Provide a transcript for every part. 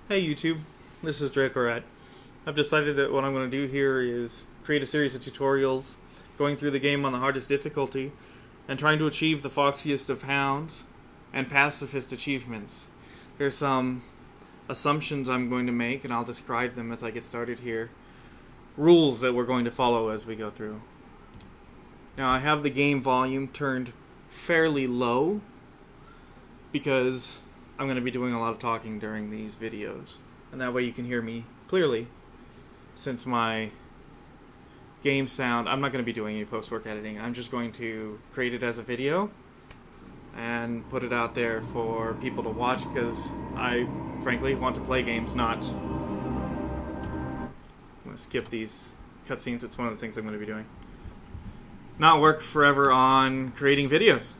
Hey YouTube, this is Dracorat. I've decided that what I'm going to do here is create a series of tutorials going through the game on the hardest difficulty and trying to achieve the Foxiest of Hounds and Pacifist achievements. There's some assumptions I'm going to make, and I'll describe them as I get started here. Rules that we're going to follow as we go through. Now I have the game volume turned fairly low because I'm going to be doing a lot of talking during these videos, and that way you can hear me clearly. Since my game sound, I'm not going to be doing any post-work editing. I'm just going to create it as a video and put it out there for people to watch because I frankly want to play games, not... I'm going to skip these cutscenes. It's one of the things I'm going to be doing. Not work forever on creating videos.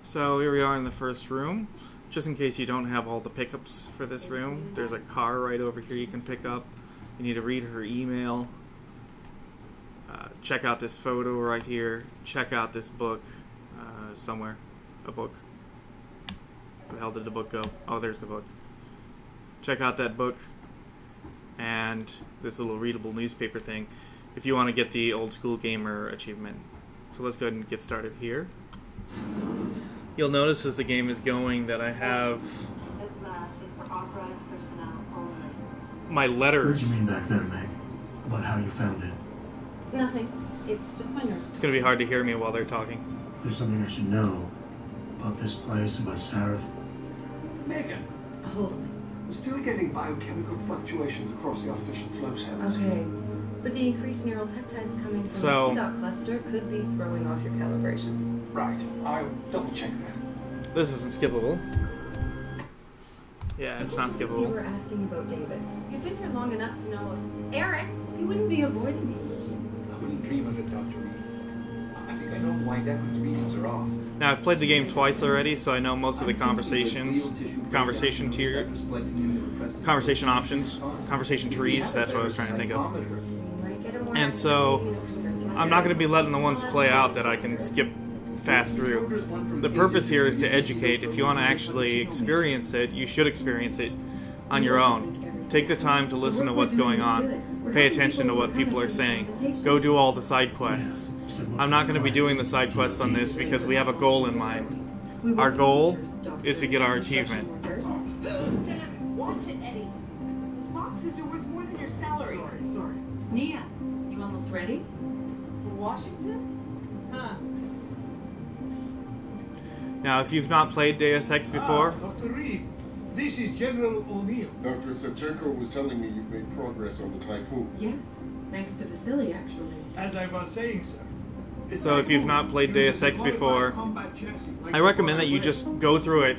So here we are in the first room. Just in case you don't have all the pickups for this room, there's a car right over here you can pick up. You need to read her email. Check out this photo right here. Check out this book somewhere. A book. Where the hell did the book go? Oh, there's the book. Check out that book and this little readable newspaper thing if you want to get the old school gamer achievement. So let's go ahead and get started here. You'll notice as the game is going that I have This map is for authorized personnel only. my letters. What do you mean back then, Meg? About how you found it? Nothing. It's just my nerves. It's going to be hard to hear me while they're talking. There's something I should know about this place, about Sarah. Megan, Hold on. we're still getting biochemical fluctuations across the artificial flow cells. Okay. But the increased neural peptides coming from So- the PDOT cluster could be throwing off your calibrations. Right, I'll double check that. This isn't skippable. Yeah, it's not You skippable. were asking about David. You've been here long enough to know Eric. He wouldn't be avoiding me. I wouldn't dream of it, Dr. Reed. I think I know why Declan's readings are off. Now, I've played the game twice already, so I know most of the conversation options, conversation trees, that's what I was trying to think of. You might get a more And so, I'm not going to be letting the ones play out that I can skip fast through. The purpose here is to educate. If you want to actually experience it, you should experience it on your own. Take the time to listen to what's going on. Pay attention to what people are saying. Go do all the side quests. I'm not going to be doing the side quests on this because we have a goal in mind. Our goal is to get our achievement. Watch it, Eddie. Those boxes are worth more than your salary. Sorry. Nia, you almost ready? For Washington? Huh. Now, if you've not played Deus Ex before, Dr. Reed, this is General O'Neill. Dr. Savchenko was telling me you've made progress on the Typhoon. Yes. Thanks to Vasily, actually. As I was saying, sir. the So if you've not played Typhoon Deus Ex uses a before, modified combat chassis like I recommend that you the just go through it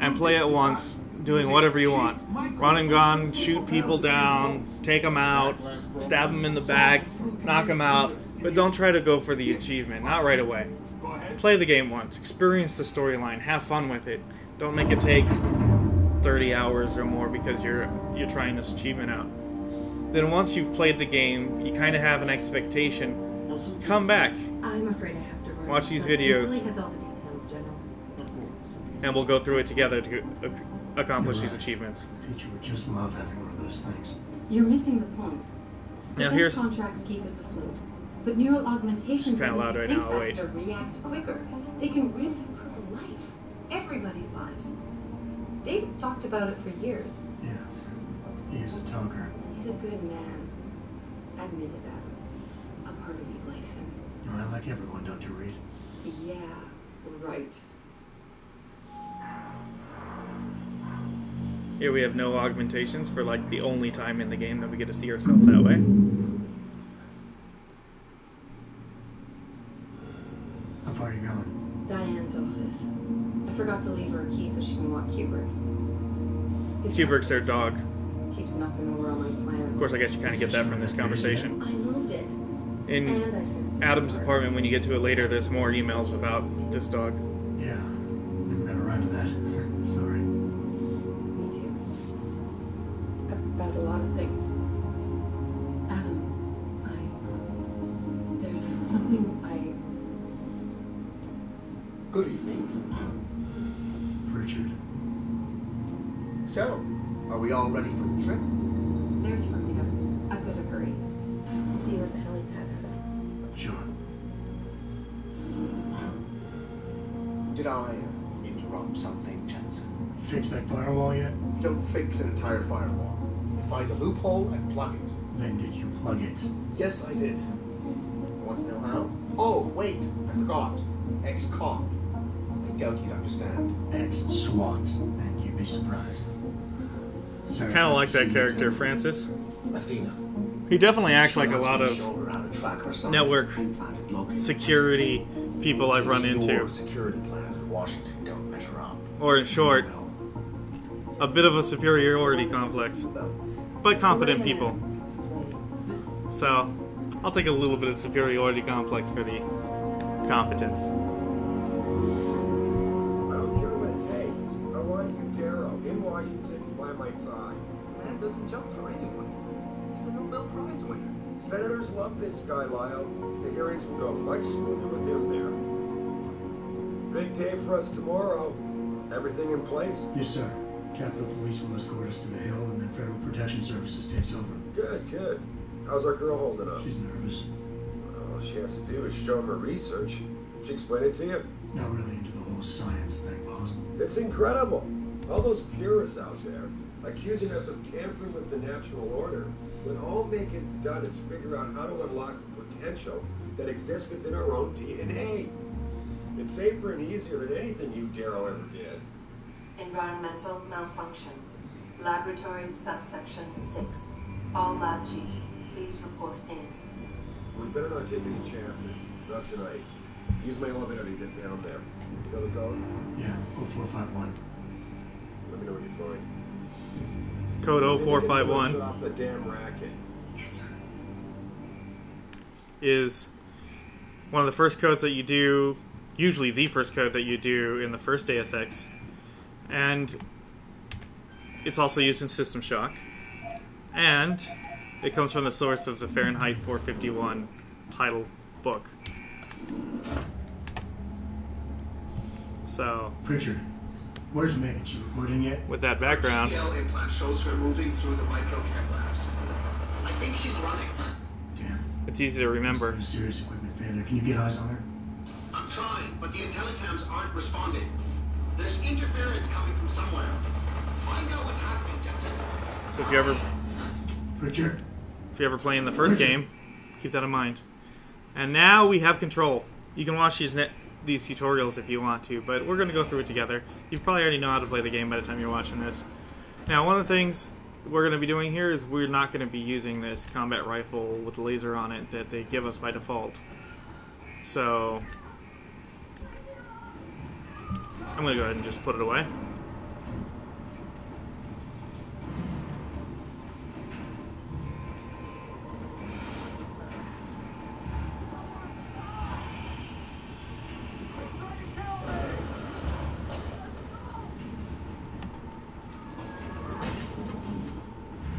and play it once, doing whatever you want. Run and gun, shoot people down, take them out, stab them in the back, knock them out, but don't try to go for the achievement, not right away. Go ahead. Play the game once, experience the storyline, have fun with it. Don't make it take 30 hours or more because you're trying this achievement out. Then once you've played the game, you kind of have an expectation. Come back I'm afraid I have to run. Watch these but videos. Vasily has all the details, General. and we'll go through it together to accomplish these achievements. Teacher would just love having one of those things. You're missing the point. Now Defense here's... contracts keep us afloat, but neural augmentations It's kinda that loud make right you now, I'll think faster, react quicker. They can really improve a life. Everybody's lives. David's talked about it for years. Yeah, he is a talker. He's a good man. Admit it, Adam. A part of you likes him. I like everyone, Dr. Reed. Yeah, right. Here we have no augmentations for like the only time in the game that we get to see ourselves that way. How far are you going? Diane's office. I forgot to leave her a key so she can walk Kubrick. Kubrick's their dog. Keeps knocking over all my plans. Of course, I guess you kind of get that from this conversation. I moved it. In And I fenced Adam's it. apartment, when you get to it later, there's more emails about this dog. Yeah, never got around to that. Sorry. Me too. About a lot of things. Adam, there's something Good evening. Richard. So, Are we all ready for the trip? There's freedom. I better hurry. See you at the helipad. Sure. Did I interrupt something, Jensen? Fix that firewall yet? You don't fix an entire firewall. You find a loophole and plug it. Then did you plug it? Yes, I did. Want to know how? Oh, wait, I forgot. Ex-cop. I doubt you'd understand. Ex-SWAT. And you'd be surprised. Sorry, Kind of like nice to that see you character, again. Francis. Athena. He definitely acts like a lot of network network security people I've run into. Security plans in Washington don't measure up. Or in short, a bit of a superiority complex. But competent people. So, I'll take a little bit of superiority complex for the competence. I don't care what it takes. I want you, Darrow, in Washington, by my side. Man doesn't jump for anyone. He's a Nobel Prize winner. Senators love this guy, Lyle. The hearings will go much smoother with him there. Big day for us tomorrow. Everything in place? Yes, sir. Capitol Police will escort us to the Hill, and then Federal Protection Services takes over. Good, good. How's our girl holding up? She's nervous. All she has to do is show him her research. She explain it to you? Not really into the whole science thing, boss. It's incredible. All those purists out there accusing us of tampering with the natural order, when all making's done is figure out how to unlock the potential that exists within our own DNA. It's safer and easier than anything you, Darrow, ever did. Environmental malfunction. Laboratory subsection 6. All lab chiefs, please report in. We better not take any chances. Not tonight. Use my elevator to get down there. You know the code? Yeah, 0451. Let me know what you find. Code 0451 Stop the damn racket. Yes, sir. is one of the first codes that you do, usually the first code that you do in the first Deus Ex. And it's also used in System Shock. And it comes from the source of the Fahrenheit 451 title book. So, Pritchard, where's Megan? She recording yet? with that background, GPL implant shows her moving through the microchem labs. I think she's running. Damn. it's easy to remember. A serious equipment failure. Can you get eyes on her? I'm trying, but the intellicams aren't responding. There's interference coming from somewhere. Find out what's happening, Jensen. So if you ever Pritchard? play in the first game, keep that in mind. And now we have control. You can watch these tutorials if you want to, but we're going to go through it together. You probably already know how to play the game by the time you're watching this. Now, one of the things we're going to be doing here is we're not going to be using this combat rifle with the laser on it that they give us by default. So, I'm going to go ahead and just put it away.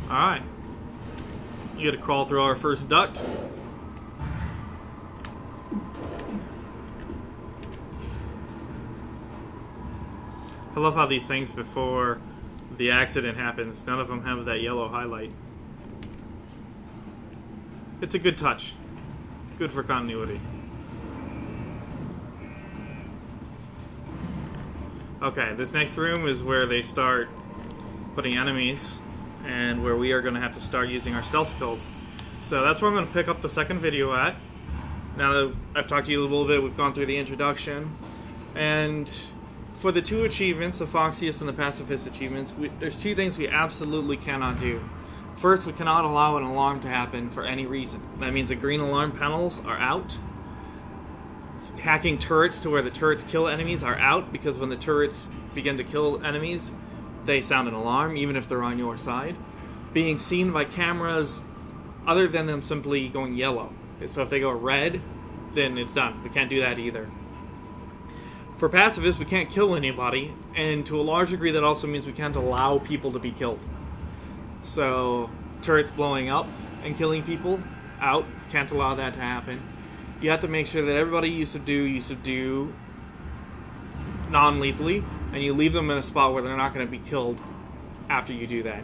Alright. You gotta crawl through our first duct. I love how these things, before the accident happens, none of them have that yellow highlight. It's a good touch. Good for continuity. Okay, this next room is where they start putting enemies, and where we are going to have to start using our stealth skills. So that's where I'm going to pick up the second video at. Now that I've talked to you a little bit, we've gone through the introduction. And for the two achievements, the Foxiest and the Pacifist achievements, there's two things we absolutely cannot do. First, we cannot allow an alarm to happen for any reason. That means the green alarm panels are out. Hacking turrets to where the turrets kill enemies are out, because when the turrets begin to kill enemies, they sound an alarm, even if they're on your side. Being seen by cameras, other than them simply going yellow. So if they go red, then it's done. We can't do that either. For pacifists, we can't kill anybody, and to a large degree that also means we can't allow people to be killed. So, turrets blowing up and killing people, out. Can't allow that to happen. You have to make sure that everybody you subdue non-lethally, and you leave them in a spot where they're not going to be killed after you do that.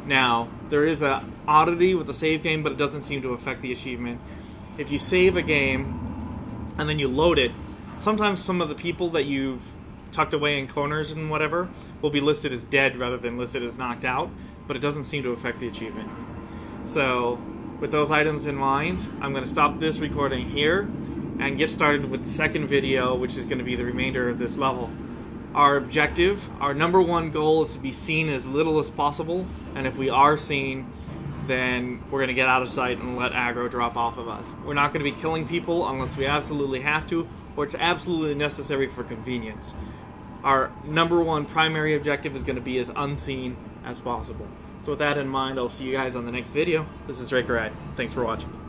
Now, there is a oddity with the save game, but it doesn't seem to affect the achievement. If you save a game and then you load it, sometimes some of the people that you've tucked away in corners and whatever will be listed as dead rather than listed as knocked out, but it doesn't seem to affect the achievement. So, with those items in mind, I'm going to stop this recording here and get started with the second video, which is going to be the remainder of this level. Our objective, our number one goal, is to be seen as little as possible, and if we are seen, then we're going to get out of sight and let aggro drop off of us. We're not going to be killing people unless we absolutely have to, or it's absolutely necessary for convenience. Our number one primary objective is going to be as unseen as possible. So with that in mind, I'll see you guys on the next video. This is Draker. Thanks for watching.